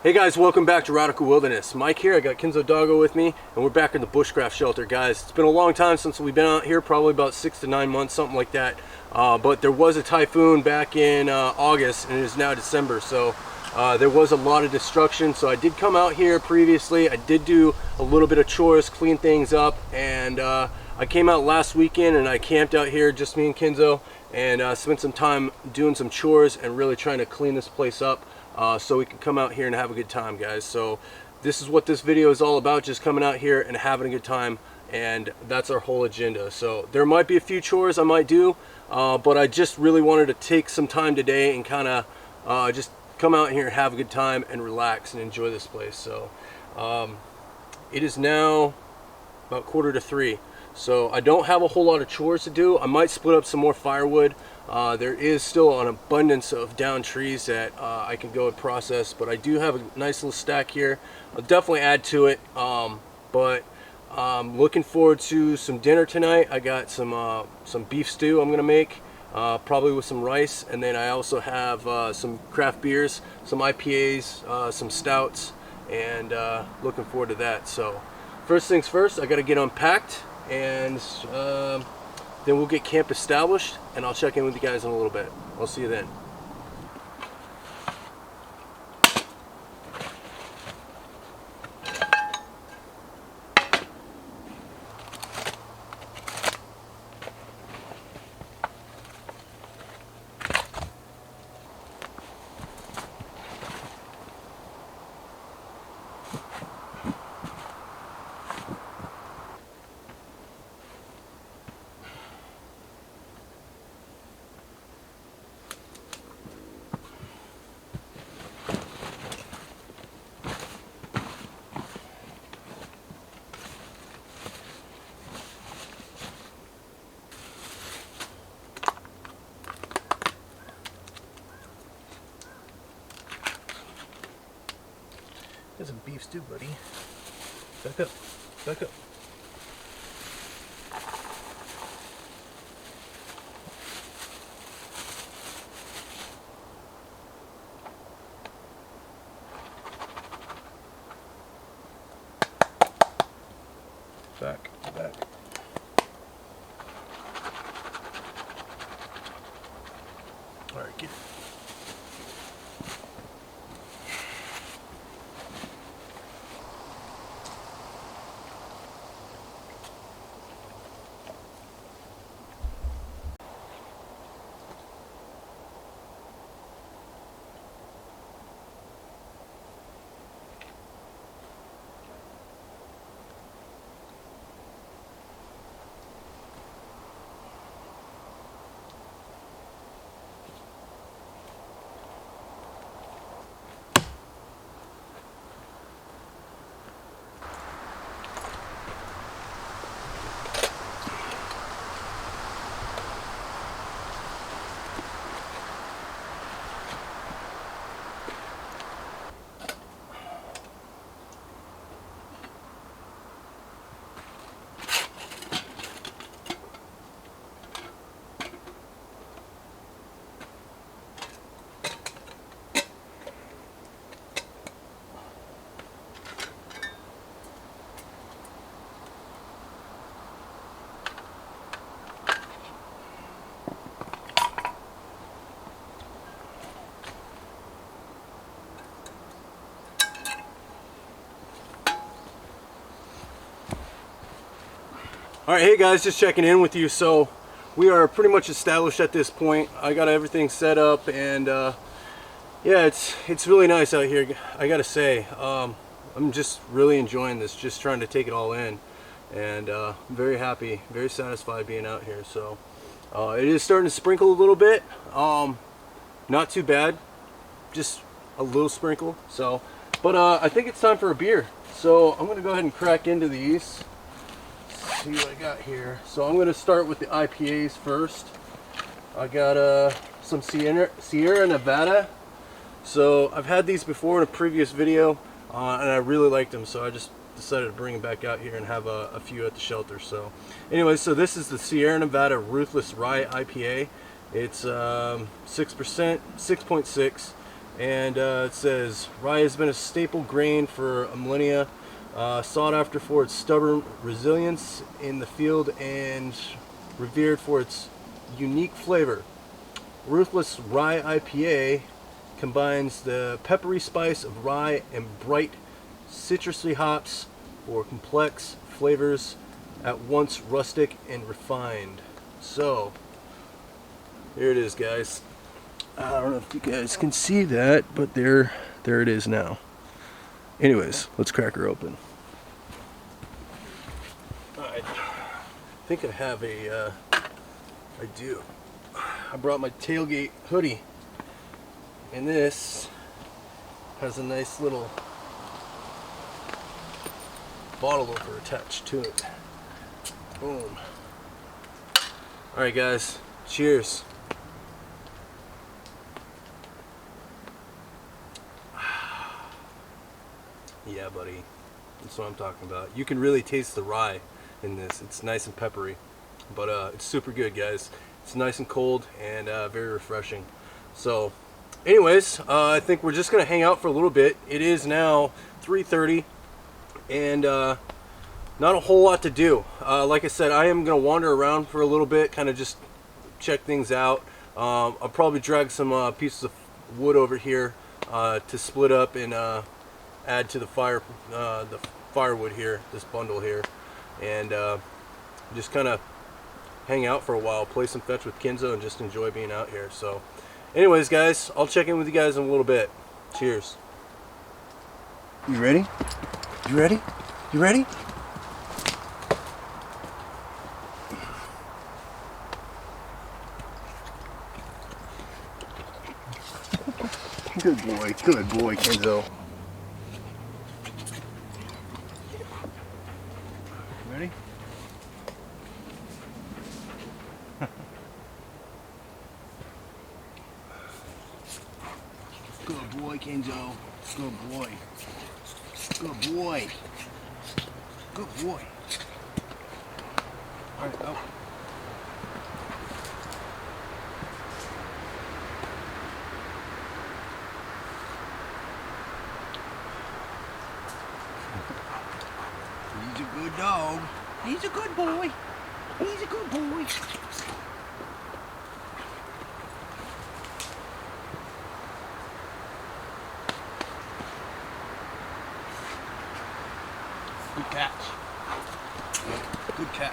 Hey guys, welcome back to Radical Wilderness. Mike here, I got Kenzo Doggo with me, and we're back in the Bushcraft shelter, guys. It's been a long time since we've been out here, probably about 6 to 9 months, something like that. But there was a typhoon back in August, and it is now December, so there was a lot of destruction. So I did come out here previously. I did do a little bit of chores, clean things up, and I came out last weekend and I camped out here, just me and Kenzo, and spent some time doing some chores and really trying to clean this place up. So we can come out here and have a good time, guys. So this is what this video is all about, just coming out here and having a good time, and that's our whole agenda. So there might be a few chores I might do, but I just really wanted to take some time today and kind of just come out here and have a good time and relax and enjoy this place. So it is now about 2:45, so I don't have a whole lot of chores to do. I might split up some more firewood. There is still an abundance of downed trees that I can go and process, but I do have a nice little stack here. I'll definitely add to it, but I'm looking forward to some dinner tonight. I got some beef stew I'm gonna make, probably with some rice, and then I also have some craft beers, some IPAs, some stouts, and looking forward to that. So first things first, I gotta get unpacked, and then we'll get camp established, and I'll check in with you guys in a little bit. I'll see you then. Got some beef stew, buddy. Back up, back up. Back, back. All right, get it. All right, hey guys, just checking in with you. So we are pretty much established at this point. I got everything set up, and yeah, it's really nice out here, I gotta say. I'm just really enjoying this, just trying to take it all in, and I'm very happy, very satisfied being out here. So it is starting to sprinkle a little bit, not too bad, just a little sprinkle. So but I think it's time for a beer, so I'm gonna go ahead and crack into these. See what I got here. So I'm going to start with the IPAs first. I got some Sierra Nevada. So I've had these before in a previous video, and I really liked them, so I just decided to bring them back out here and have a few at the shelter. So anyway, so this is the Sierra Nevada Ruthless Rye IPA. It's 6%, 6.6. And it says, rye has been a staple grain for a millennia, sought after for its stubborn resilience in the field and revered for its unique flavor. Ruthless Rye IPA combines the peppery spice of rye and bright citrusy hops for complex flavors at once rustic and refined. So, here it is, guys. I don't know if you guys can see that, but there it is now. Anyways, let's crack her open. Alright, I think I have I do. I brought my tailgate hoodie, and this has a nice little bottle opener attached to it. Boom. Alright guys, cheers. Yeah, buddy. That's what I'm talking about. You can really taste the rye in this. It's nice and peppery, but it's super good, guys. It's nice and cold and very refreshing. So, anyways, I think we're just gonna hang out for a little bit. It is now 3:30, and not a whole lot to do. Like I said, I am gonna wander around for a little bit, kind of just check things out. I'll probably drag some pieces of wood over here to split up and add to the firewood here, this bundle here, and just kind of hang out for a while, play some fetch with Kenzo, and just enjoy being out here. So anyways, guys, I'll check in with you guys in a little bit. Cheers. You ready? You ready? You ready? Good boy, Kenzo. Ready? Good boy, Kenzo. Good boy. Good boy. Good boy. All right, oh. He's a good dog. He's a good boy. He's a good boy. Good catch. Good catch.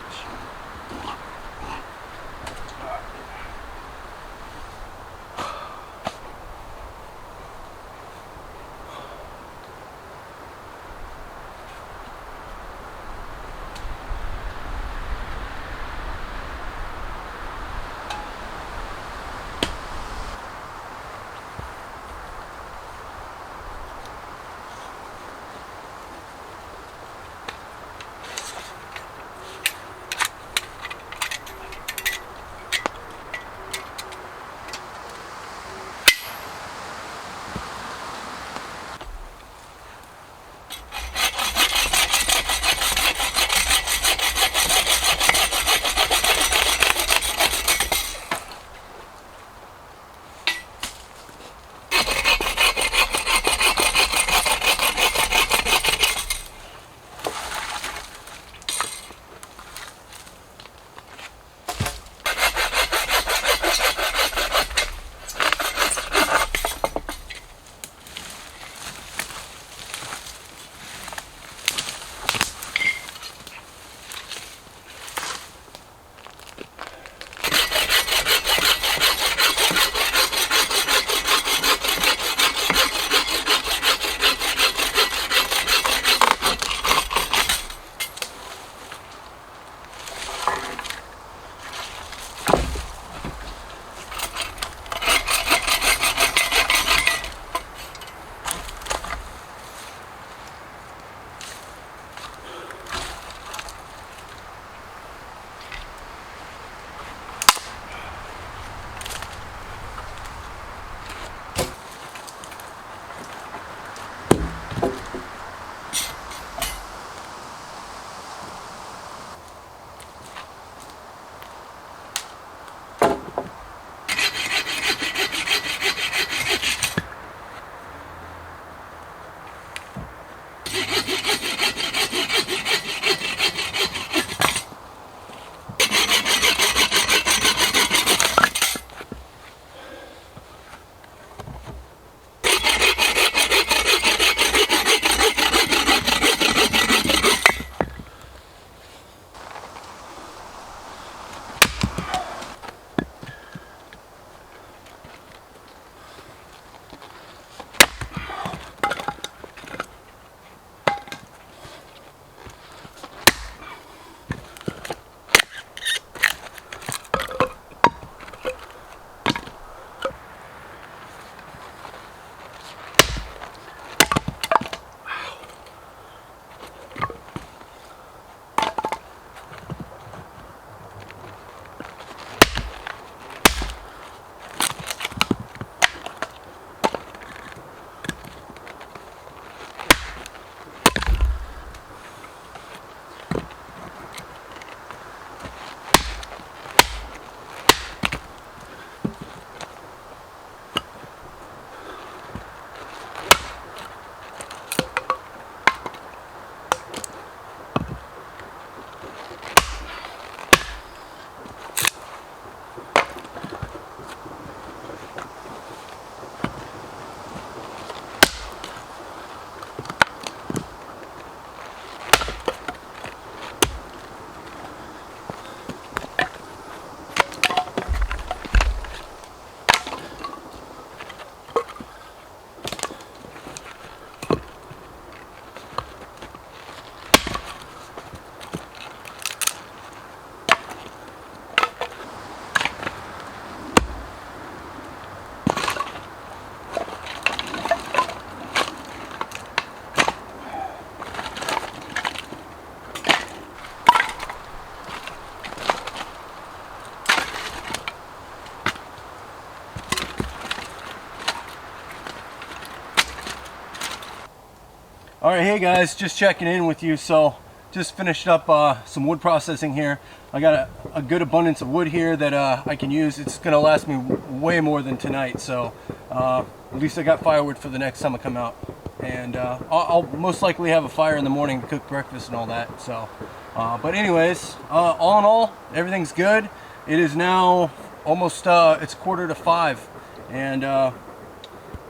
All right, hey guys, just checking in with you. So just finished up some wood processing here. I got a good abundance of wood here that I can use. It's gonna last me way more than tonight, so at least I got firewood for the next time I come out. And I'll most likely have a fire in the morning to cook breakfast and all that. So but anyways, all in all, everything's good. It is now almost it's 4:45, and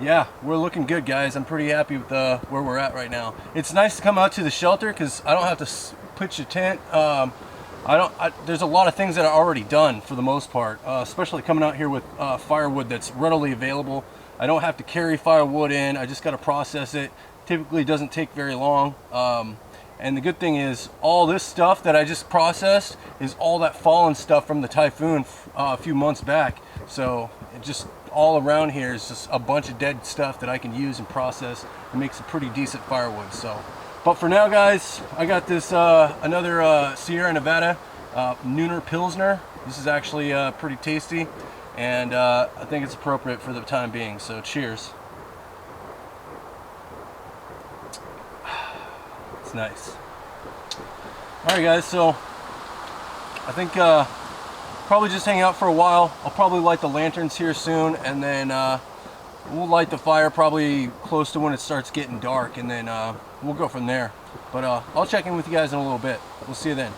yeah, we're looking good, guys. I'm pretty happy with where we're at right now. It's nice to come out to the shelter because I don't have to pitch a tent. There's a lot of things that are already done for the most part, especially coming out here with firewood that's readily available. I don't have to carry firewood in. I just got to process it. Typically doesn't take very long. And the good thing is all this stuff that I just processed is all that fallen stuff from the typhoon a few months back. So it just all around here is just a bunch of dead stuff that I can use and process and make some pretty decent firewood. So, but for now, guys, I got this another Sierra Nevada Nooner Pilsner. This is actually pretty tasty, and I think it's appropriate for the time being. So cheers. It's nice. All right, guys, so I think probably just hang out for a while. I'll probably light the lanterns here soon, and then we'll light the fire probably close to when it starts getting dark, and then we'll go from there. But I'll check in with you guys in a little bit. We'll see you then.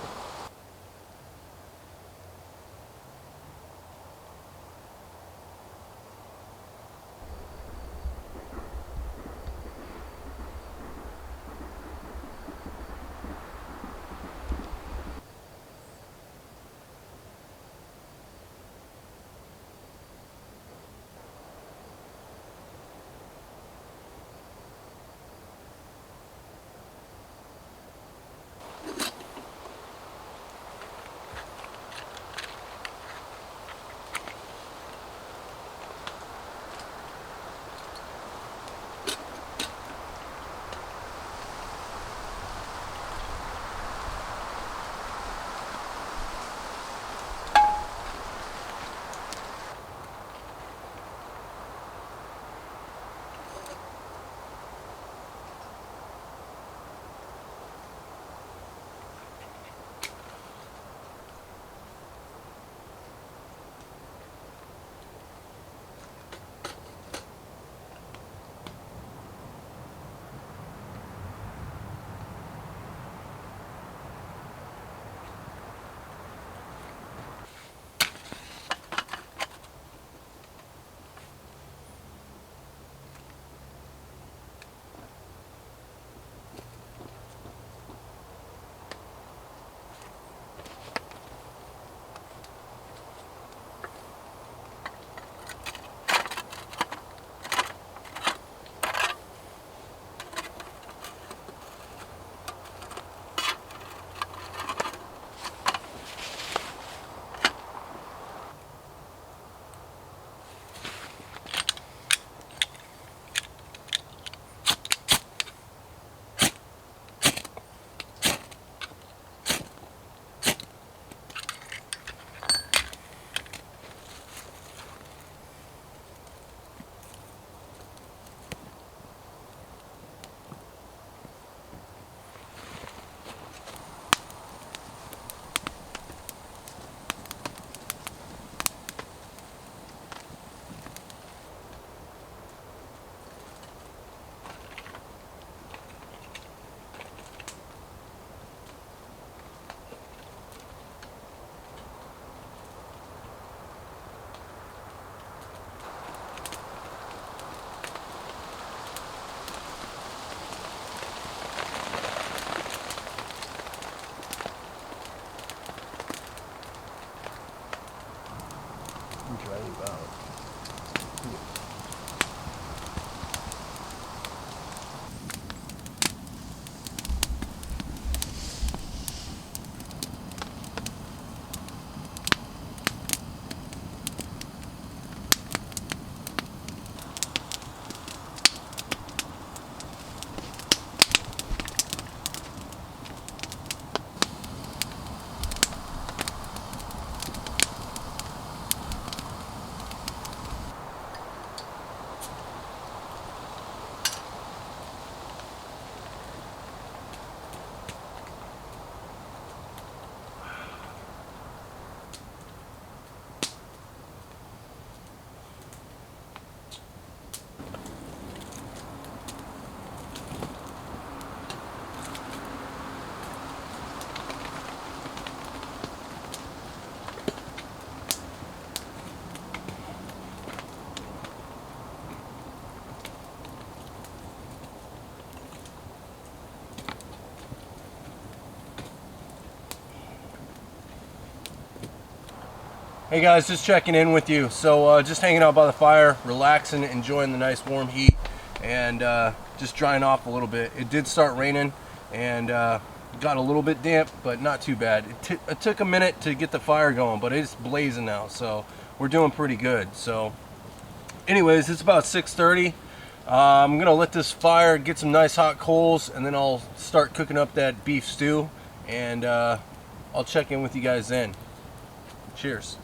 Hey guys, just checking in with you. So just hanging out by the fire, relaxing, enjoying the nice warm heat, and just drying off a little bit. It did start raining and got a little bit damp, but not too bad. It took a minute to get the fire going, but it's blazing now, so we're doing pretty good. So anyways, it's about 6:30. I'm gonna let this fire get some nice hot coals, and then I'll start cooking up that beef stew, and I'll check in with you guys then. Cheers.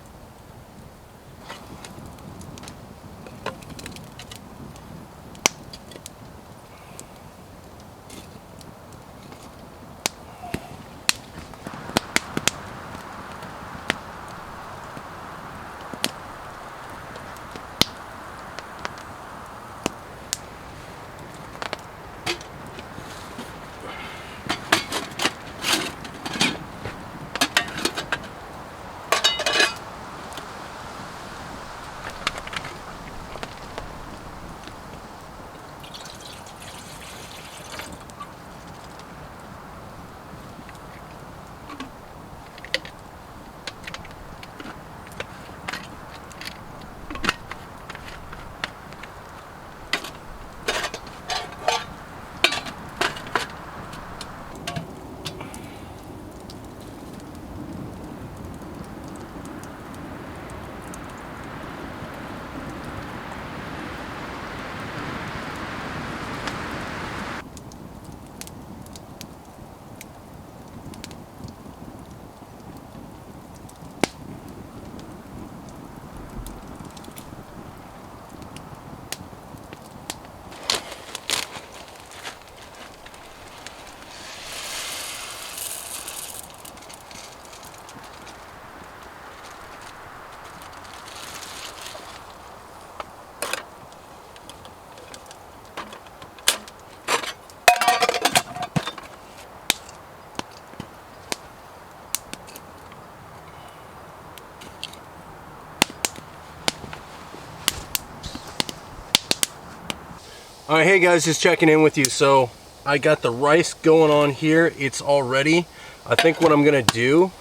All right, hey guys, just checking in with you. So I got the rice going on here. It's all ready. I think what I'm gonna do,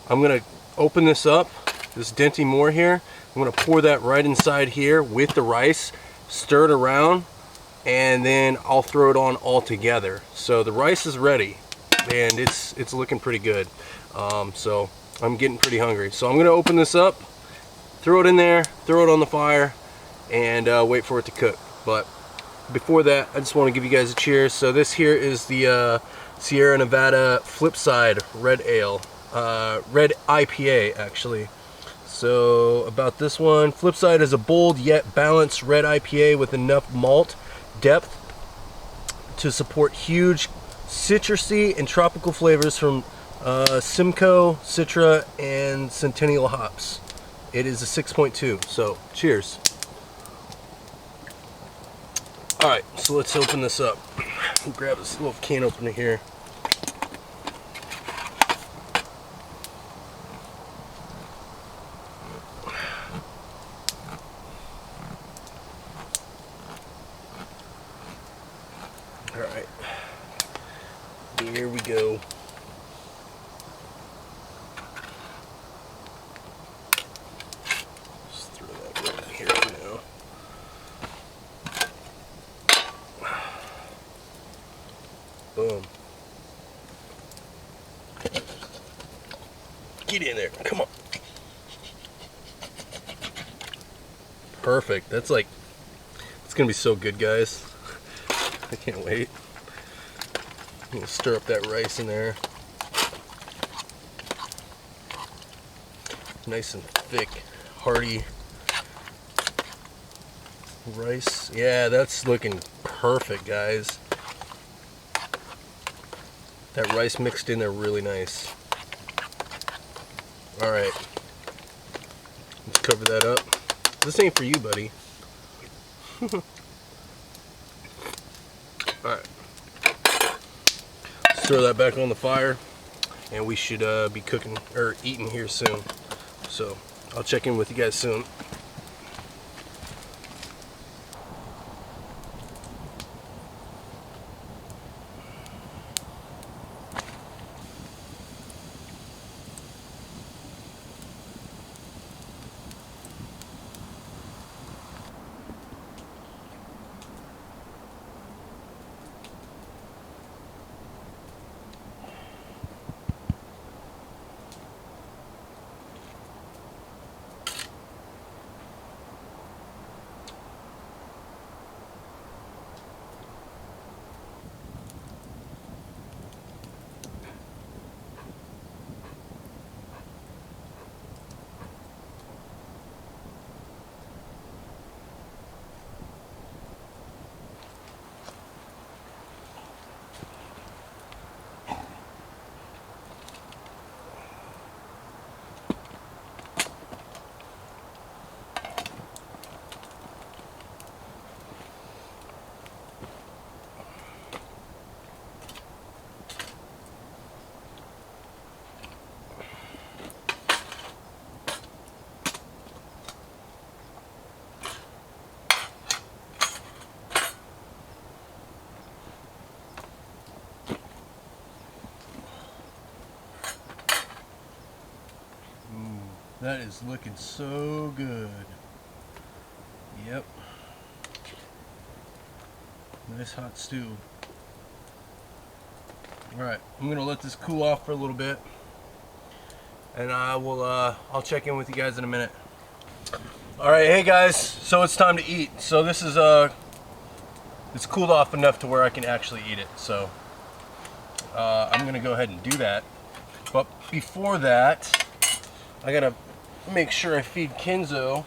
I'm gonna open this up, this Dinty Moore here. I'm gonna pour that right inside here with the rice, stir it around, and then I'll throw it on all together. So the rice is ready, and it's looking pretty good. So I'm getting pretty hungry. So I'm gonna open this up, throw it in there, throw it on the fire, and wait for it to cook. But before that, I just want to give you guys a cheers. So this here is the Sierra Nevada Flipside Red Ale, Red IPA actually. So about this one, Flipside is a bold yet balanced red IPA with enough malt depth to support huge citrusy and tropical flavors from Simcoe, Citra, and Centennial hops. It is a 6.2, so cheers. Alright, so let's open this up. Grab this little can opener here. Alright, here we go. Just throw that right in here for now. Boom. Get in there. Come on. Perfect. That's like, it's going to be so good, guys. I can't wait. I'm going to stir up that rice in there. Nice and thick, hearty rice. Yeah, that's looking perfect, guys. That rice mixed in there really nice. Alright. Let's cover that up. This ain't for you, buddy. Alright. Let's throw that back on the fire, and we should be cooking or eating here soon. So I'll check in with you guys soon. That is looking so good. Yep. Nice hot stew. Alright, I'm gonna let this cool off for a little bit, and I'll check in with you guys in a minute. Alright, hey guys, so it's time to eat. So this is it's cooled off enough to where I can actually eat it. So I'm gonna go ahead and do that. But before that, I gotta make sure I feed Kenzo.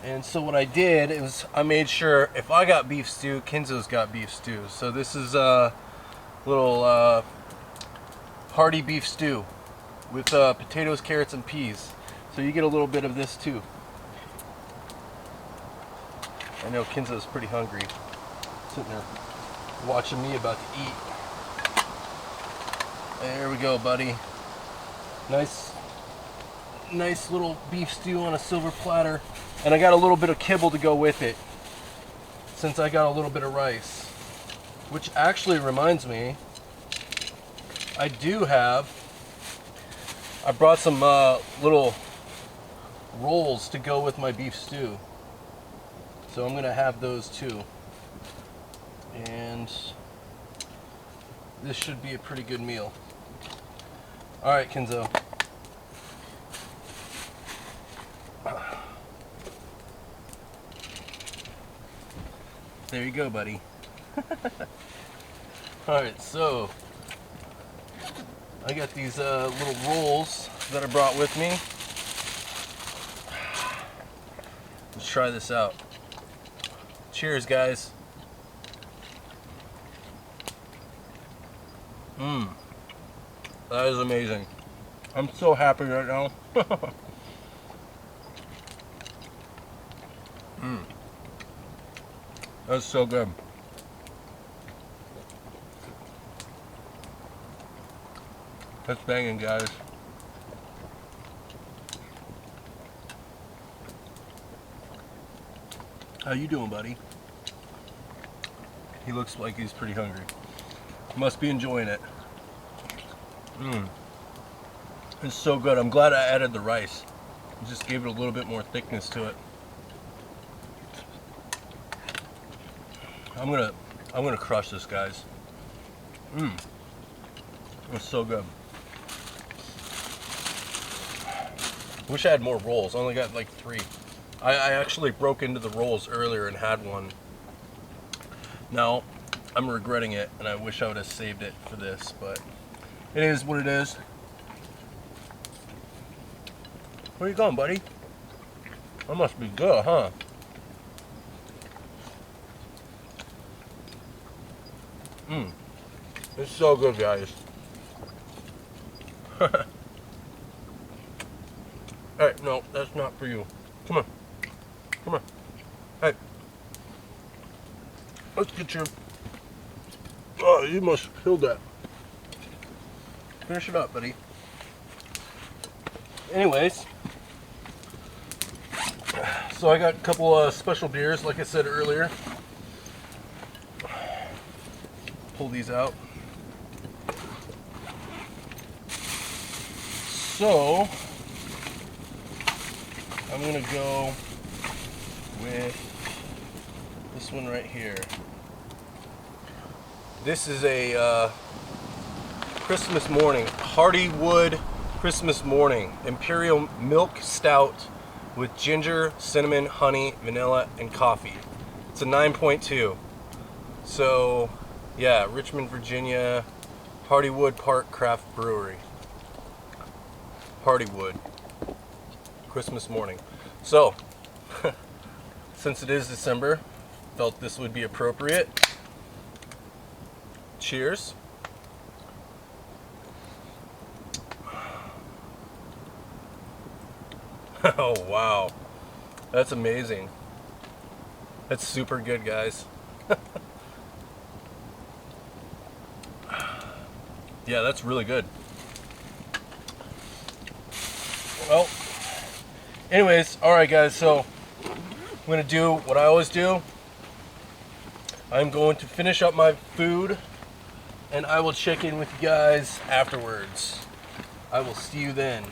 And so what I did is I made sure if I got beef stew, Kenzo's got beef stew. So this is a little hearty beef stew with potatoes, carrots, and peas. So you get a little bit of this too. I know Kenzo's pretty hungry, sitting there watching me about to eat. There we go, buddy. Nice little beef stew on a silver platter. And I got a little bit of kibble to go with it, since I got a little bit of rice. Which actually reminds me, I brought some little rolls to go with my beef stew. So I'm gonna have those too. And this should be a pretty good meal. All right, Kenzo. There you go, buddy. Alright, so I got these little rolls that I brought with me. Let's try this out. Cheers, guys. That is amazing. I'm so happy right now. That's so good. That's banging, guys. How you doing, buddy? He looks like he's pretty hungry. Must be enjoying it. It's so good. I'm glad I added the rice. It just gave it a little bit more thickness to it. I'm gonna crush this, guys. It's so good. Wish I had more rolls. I only got like 3. I actually broke into the rolls earlier and had one. Now I'm regretting it, and I wish I would have saved it for this, but it is what it is. Where you going, buddy? That must be good, huh? It's so good, guys. Hey, no, that's not for you. Come on. Come on. Hey. Let's get your... Oh, you must have killed that. Finish it up, buddy. Anyways. So I got a couple special beers, like I said earlier. Pull these out. So I'm gonna go with this one right here. This is a Christmas morning, Hardywood Christmas morning Imperial Milk Stout with ginger, cinnamon, honey, vanilla, and coffee. It's a 9.2. So yeah, Richmond, Virginia, Hardywood Park Craft Brewery. Hardywood Christmas morning. So since it is December, felt this would be appropriate. Cheers. Oh wow, that's amazing. That's super good, guys. Yeah, that's really good. Well, anyways, alright guys, so I'm going to do what I always do. I'm going to finish up my food, and I will check in with you guys afterwards. I will see you then.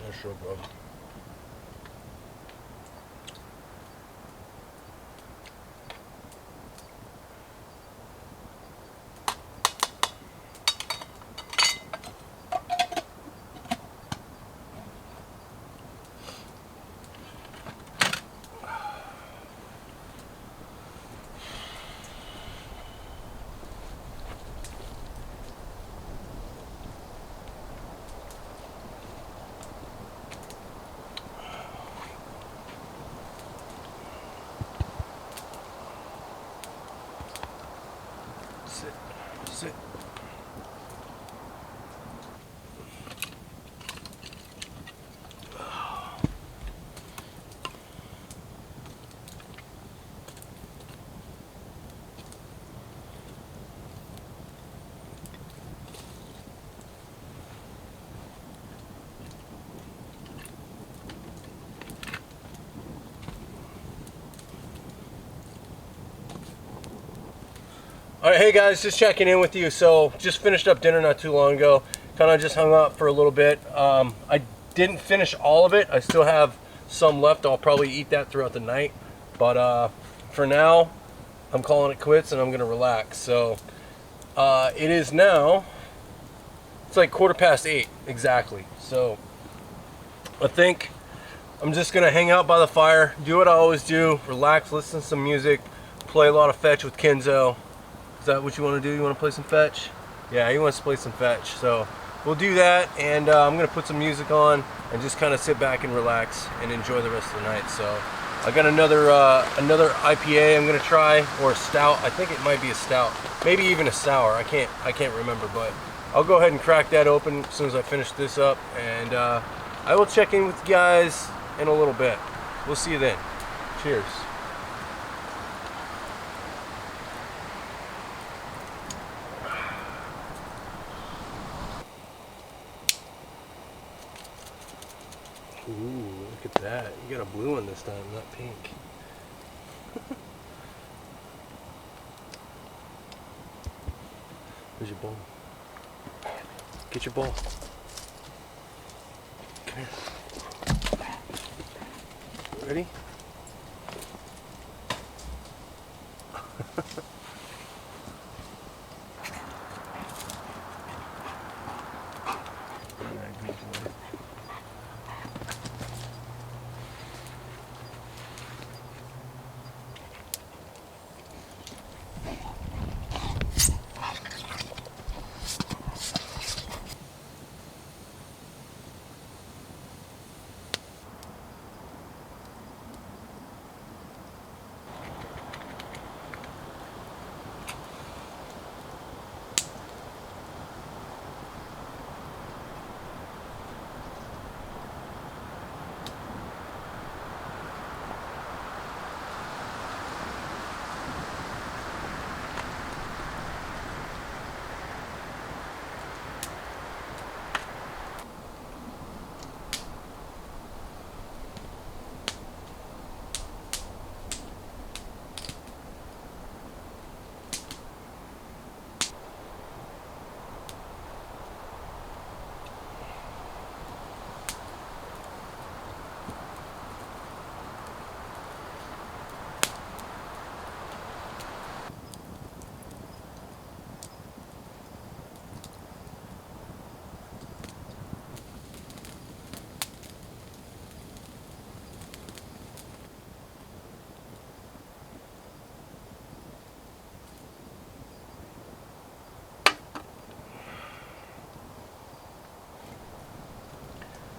That's so good. Sit. Sit. All right, hey guys, just checking in with you. So just finished up dinner not too long ago. Kind of just hung out for a little bit. I didn't finish all of it. I still have some left. I'll probably eat that throughout the night. But for now, I'm calling it quits and I'm gonna relax. So it is now, it's like 8:15 exactly. So I think I'm just gonna hang out by the fire, do what I always do, relax, listen to some music, play a lot of fetch with Kenzo. Is that what you want to do? You want to play some fetch? Yeah, he wants to play some fetch. So we'll do that, and I'm going to put some music on and just kind of sit back and relax and enjoy the rest of the night. So I got another IPA I'm going to try, or a stout. I think it might be a stout, maybe even a sour. I can't remember, but I'll go ahead and crack that open as soon as I finish this up, and I will check in with you guys in a little bit. We'll see you then. Cheers. Ooh, look at that. You got a blue one this time, not pink. Where's your bowl? Get your bowl. Come here. Ready?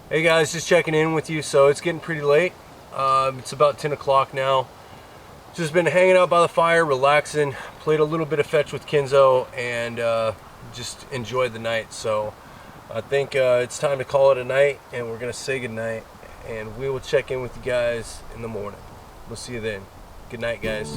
Hey guys, just checking in with you. So it's getting pretty late. It's about 10 o'clock now. Just been hanging out by the fire, relaxing, played a little bit of fetch with Kenzo, and just enjoyed the night. So I think it's time to call it a night, and we're gonna say goodnight, and we will check in with you guys in the morning. We'll see you then. Good night, guys.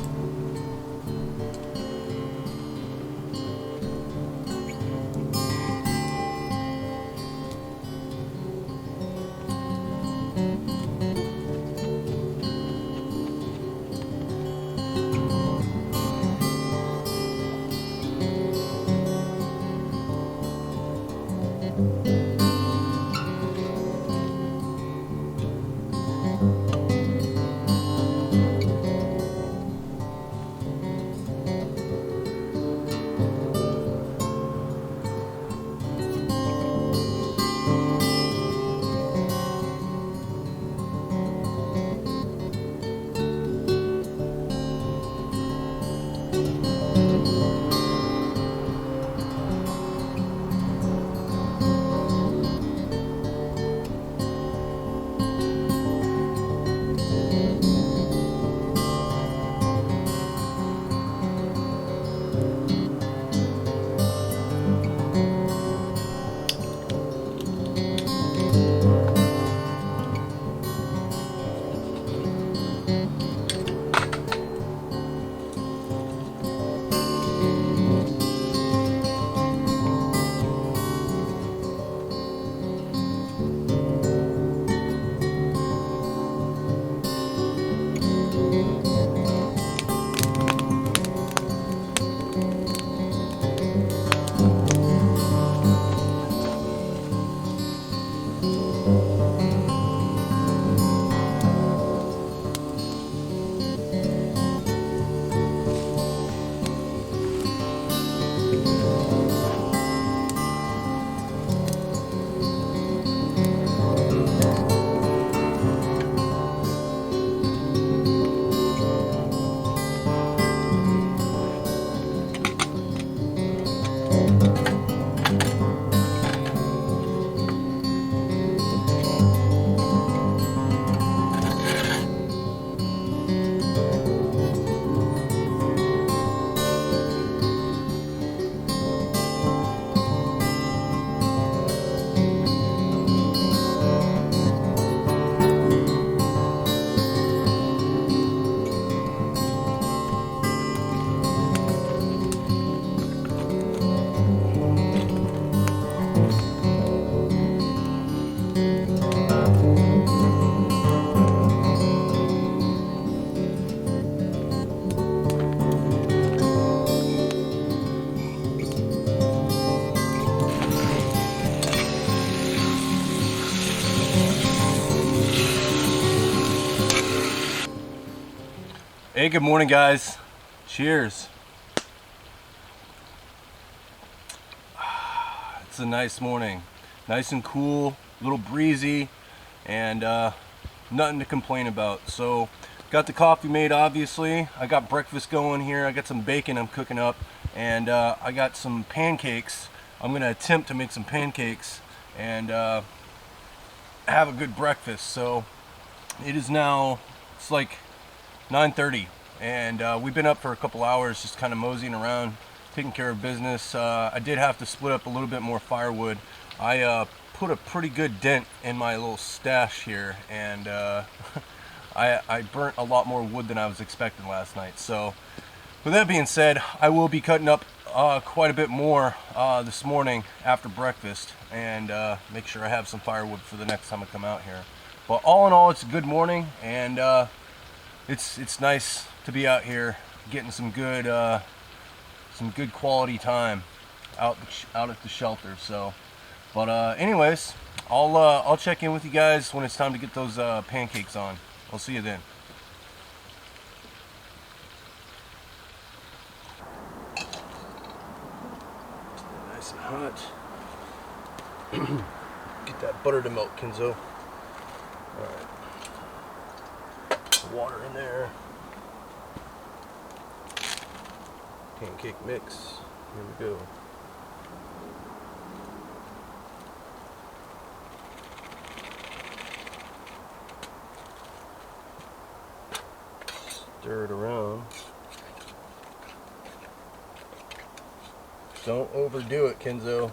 Hey, good morning, guys. Cheers. It's a nice morning. Nice and cool, a little breezy, and nothing to complain about. So, got the coffee made, obviously. I got breakfast going here. I got some bacon I'm cooking up, and I got some pancakes. I'm going to attempt to make some pancakes and have a good breakfast. So, it is now, it's like 9:30, and we've been up for a couple hours just kind of moseying around, taking care of business. I did have to split up a little bit more firewood. I put a pretty good dent in my little stash here, and I burnt a lot more wood than I was expecting last night. So with that being said, I will be cutting up quite a bit more this morning after breakfast, and make sure I have some firewood for the next time I come out here. But all in all, it's a good morning, and it's nice to be out here getting some good quality time out at the shelter. So, but anyways, I'll check in with you guys when it's time to get those pancakes on. I'll see you then. Nice and hot. Get that butter to melt, Kenzo. All right. Water in there. Pancake mix. Here we go. Stir it around. Don't overdo it, Kenzo.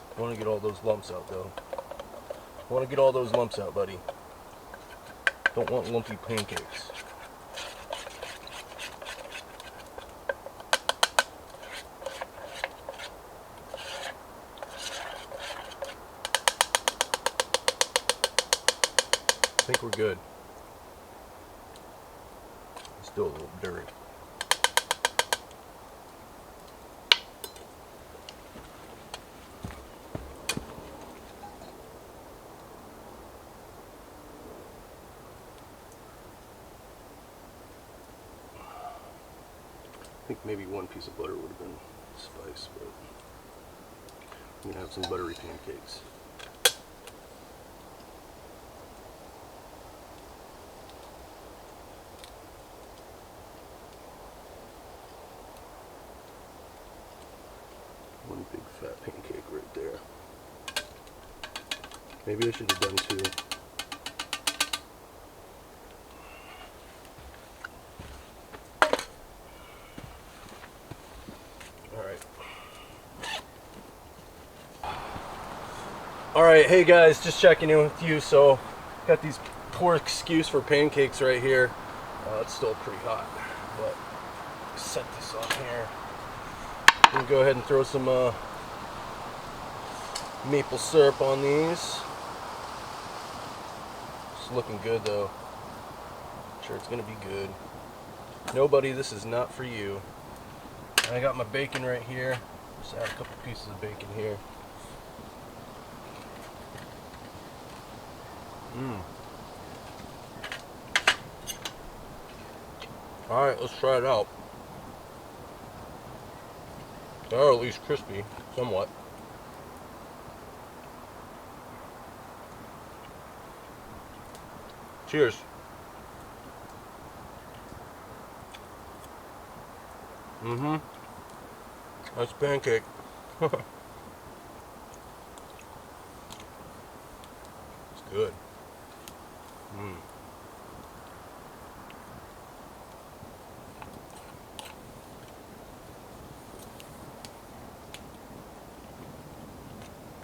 I want to get all those lumps out, though. I want to get all those lumps out, buddy. Don't want lumpy pancakes. I think we're good. It's still a little dirty. I think maybe one piece of butter would have been spice, but I'm gonna have some buttery pancakes. One big fat pancake right there. Maybe I should have done two. Alright, hey guys, just checking in with you. So, got these poor excuse for pancakes right here. It's still pretty hot, but set this on here. I'm gonna go ahead and throw some maple syrup on these. It's looking good though. I'm sure it's gonna be good. Nobody, this is not for you. I got my bacon right here. Just add a couple pieces of bacon here. Alright, let's try it out. They're at least crispy, somewhat. Cheers. That's pancake. It's good.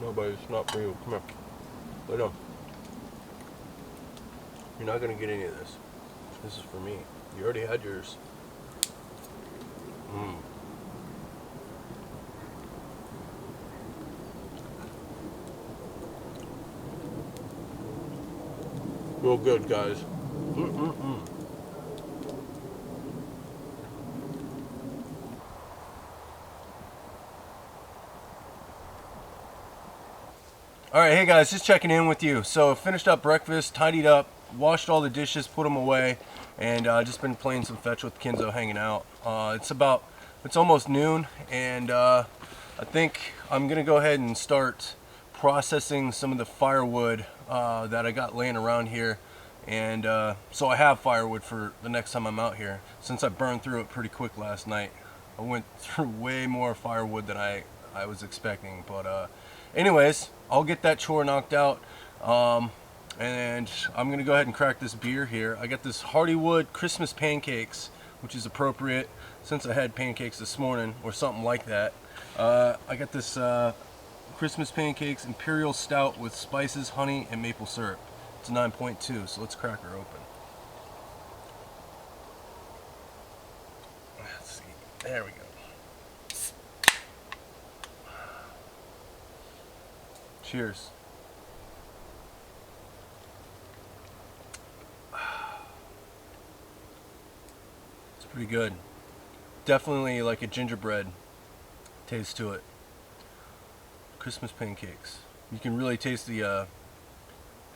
No, but it's not for you. Come here. Lay down. You're not gonna get any of this. This is for me. You already had yours. Real good, guys. All right, hey guys, just checking in with you. So finished up breakfast, tidied up, washed all the dishes, put them away, and just been playing some fetch with Kenzo, hanging out. It's almost noon, and I think I'm gonna go ahead and start processing some of the firewood that I got laying around here, and so I have firewood for the next time I'm out here, since I burned through it pretty quick last night. I went through way more firewood than I was expecting, but anyways, I'll get that chore knocked out, and I'm gonna go ahead and crack this beer here. I got this Hardywood Christmas pancakes, which is appropriate since I had pancakes this morning, or something like that. I got this Christmas pancakes Imperial Stout with spices, honey, and maple syrup. It's 9.2, so let's crack her open. Let's see, there we go. Cheers. It's pretty good. Definitely like a gingerbread taste to it. Christmas pancakes. You can really taste the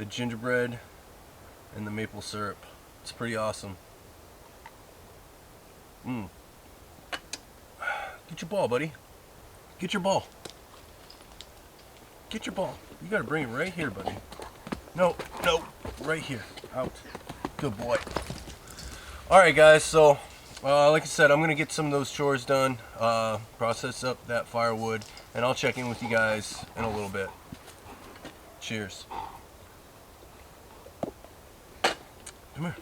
gingerbread and the maple syrup. It's pretty awesome. Get your ball, buddy. Get your ball. Get your ball. You gotta bring it right here, buddy. No, right here. Out. Good boy. Alright guys, so like I said, I'm gonna get some of those chores done, process up that firewood, and I'll check in with you guys in a little bit. Cheers. Come here.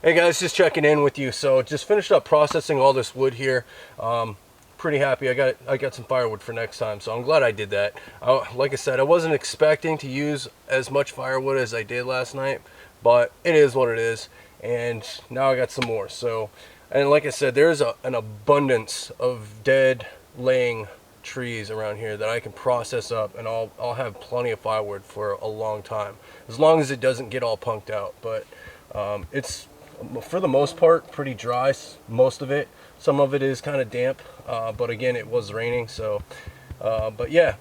Hey guys, just checking in with you. So just finished up processing all this wood here. Pretty happy. I got some firewood for next time, so I'm glad I did that. Like I said, I wasn't expecting to use as much firewood as I did last night, but it is what it is. And now I got some more. So, and like I said, there's an abundance of dead laying trees around here that I can process up, and I'll have plenty of firewood for a long time, as long as it doesn't get all punked out. But it's, for the most part, pretty dry, most of it. Some of it is kind of damp, but again, it was raining, so but yeah,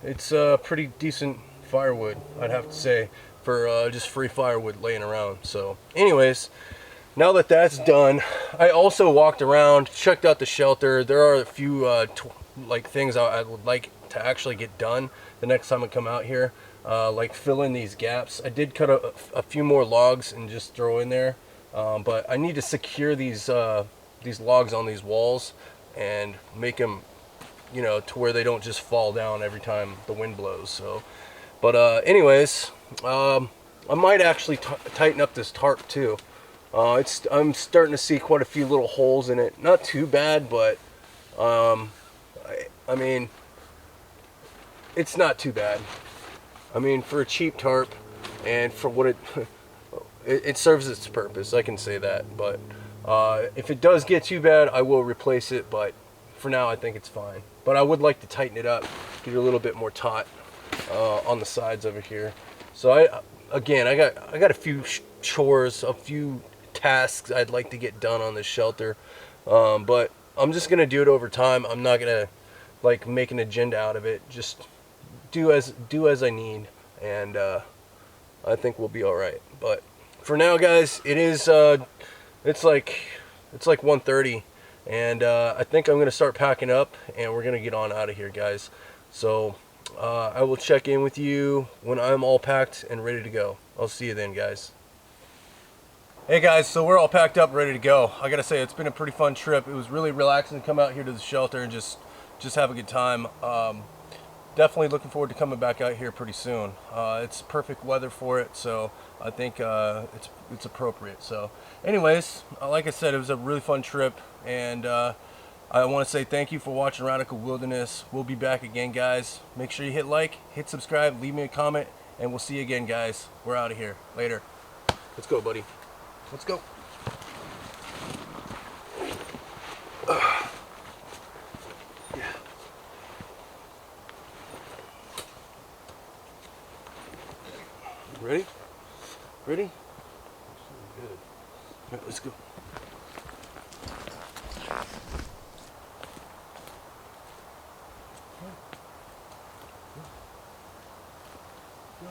it's pretty decent firewood, I'd have to say, for just free firewood laying around. So anyways, now that that's done, I also walked around, checked out the shelter. There are a few like things I would like to actually get done the next time I come out here, like fill in these gaps. I did cut a few more logs and just throw in there, but I need to secure these logs on these walls and make them, you know, to where they don't just fall down every time the wind blows. So, but anyways, I might actually tighten up this tarp too. I'm starting to see quite a few little holes in it. Not too bad, but I mean, it's not too bad. I mean, for a cheap tarp and for what it serves its purpose, I can say that. But if it does get too bad, I will replace it. But for now, I think it's fine. But I would like to tighten it up, get it a little bit more taut on the sides over here. So I got a few chores, a few tasks I'd like to get done on this shelter, but I'm just gonna do it over time. I'm not gonna like make an agenda out of it. Just do as I need, and I think we'll be all right. But for now, guys, it's like 1:30, and I think I'm gonna start packing up, and we're gonna get on out of here, guys. So I will check in with you when I'm all packed and ready to go. I'll see you then, guys. Hey guys, so we're all packed up, ready to go. I gotta say, it's been a pretty fun trip. It was really relaxing to come out here to the shelter and just have a good time. Definitely looking forward to coming back out here pretty soon. It's perfect weather for it, so I think it's appropriate. So anyways, like I said, it was a really fun trip, and I want to say thank you for watching Radical Wilderness. We'll be back again, guys. Make sure you hit like, hit subscribe, leave me a comment, and we'll see you again, guys. We're out of here. Later. Let's go, buddy. Let's go. Yeah. Ready? Ready? Good. All right, let's go. Go.